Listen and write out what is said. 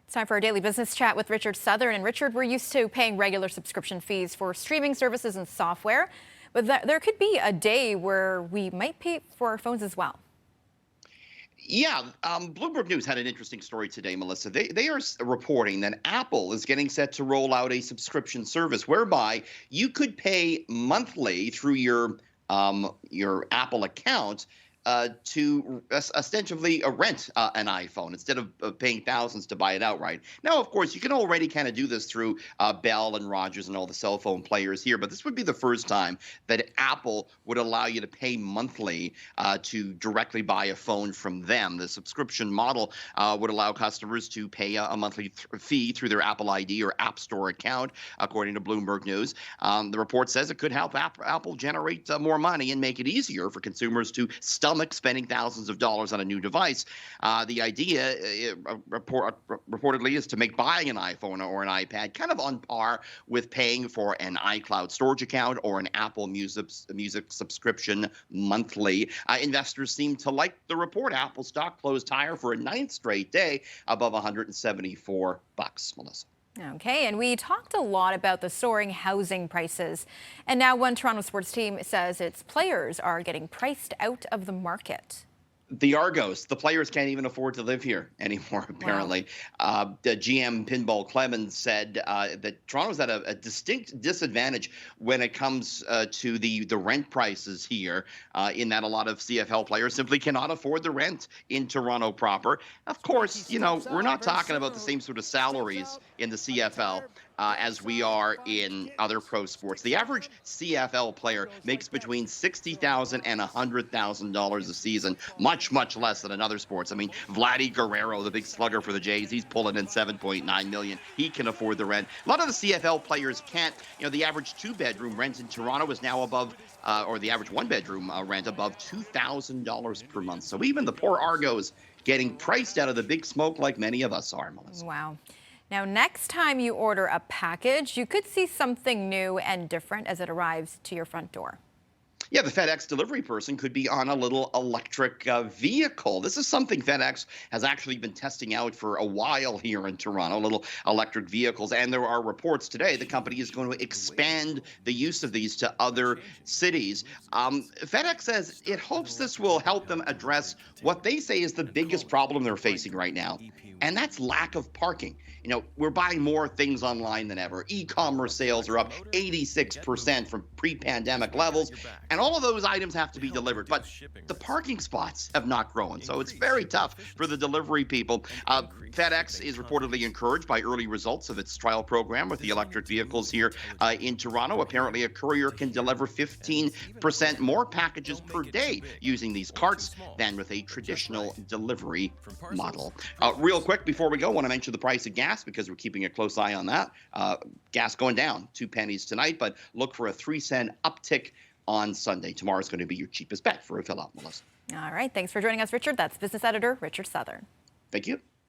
It's time for our daily business chat with Richard Southern. And Richard, we're used to paying regular subscription fees for streaming services and software, but there could be a day where we might pay for our phones as well. Yeah, Bloomberg News had an interesting story today, Melissa. They are reporting that Apple is getting set to roll out a subscription service whereby you could pay monthly through your Apple account to ostensibly rent an iPhone instead of paying thousands to buy it outright. Now, of course, you can already kind of do this through Bell and Rogers and all the cell phone players here, but this would be the first time that Apple would allow you to pay monthly to directly buy a phone from them. The subscription model would allow customers to pay a monthly fee through their Apple ID or App Store account, according to Bloomberg News. The report says it could help Apple generate more money and make it easier for consumers to stomach spending thousands of dollars on a new device. The idea reportedly is to make buying an iPhone or an iPad kind of on par with paying for an iCloud storage account or an Apple Music subscription monthly. Investors seem to like the report. Apple stock closed higher for a ninth straight day above $174, Melissa. Okay, and we talked a lot about the soaring housing prices. And now one Toronto sports team says its players are getting priced out of the market. The Argos, the players can't even afford to live here anymore, apparently. Wow. The GM Pinball Clemens said that Toronto's at a distinct disadvantage when it comes to the rent prices here, in that a lot of CFL players simply cannot afford the rent in Toronto proper. Of course, we're not talking about the same sort of salaries in the CFL as we are in other pro sports. The average CFL player makes between $60,000 and $100,000 a season, much less than in other sports. I mean, Vladdy Guerrero, the big slugger for the Jays, he's pulling in $7.9 million. He can afford the rent. A lot of the CFL players can't. The average two-bedroom rent in Toronto is now above, or the average one-bedroom rent above $2,000 per month. So even the poor Argos getting priced out of the big smoke like many of us are, Melissa. Wow. Now, next time you order a package, you could see something new and different as it arrives to your front door. Yeah, the FedEx delivery person could be on a little electric vehicle. This is something FedEx has actually been testing out for a while here in Toronto, little electric vehicles. And there are reports today the company is going to expand the use of these to other cities. FedEx says it hopes this will help them address what they say is the biggest problem they're facing right now, and that's lack of parking. We're buying more things online than ever. E-commerce sales are up 86% from pre-pandemic levels, and all of those items have to be delivered. But the parking spots have not grown, so it's very tough for the delivery people. FedEx is reportedly encouraged by early results of its trial program with the electric vehicles here in Toronto. Apparently, a courier can deliver 15% more packages per day using these carts than with a traditional delivery model. Real quick, before we go, I want to mention the price of gas because we're keeping a close eye on that. Gas going down 2 pennies tonight, but look for a 3-cent uptick on Sunday. Tomorrow's going to be your cheapest bet for a fill out, Melissa. All right. Thanks for joining us, Richard. That's business editor Richard Southern. Thank you.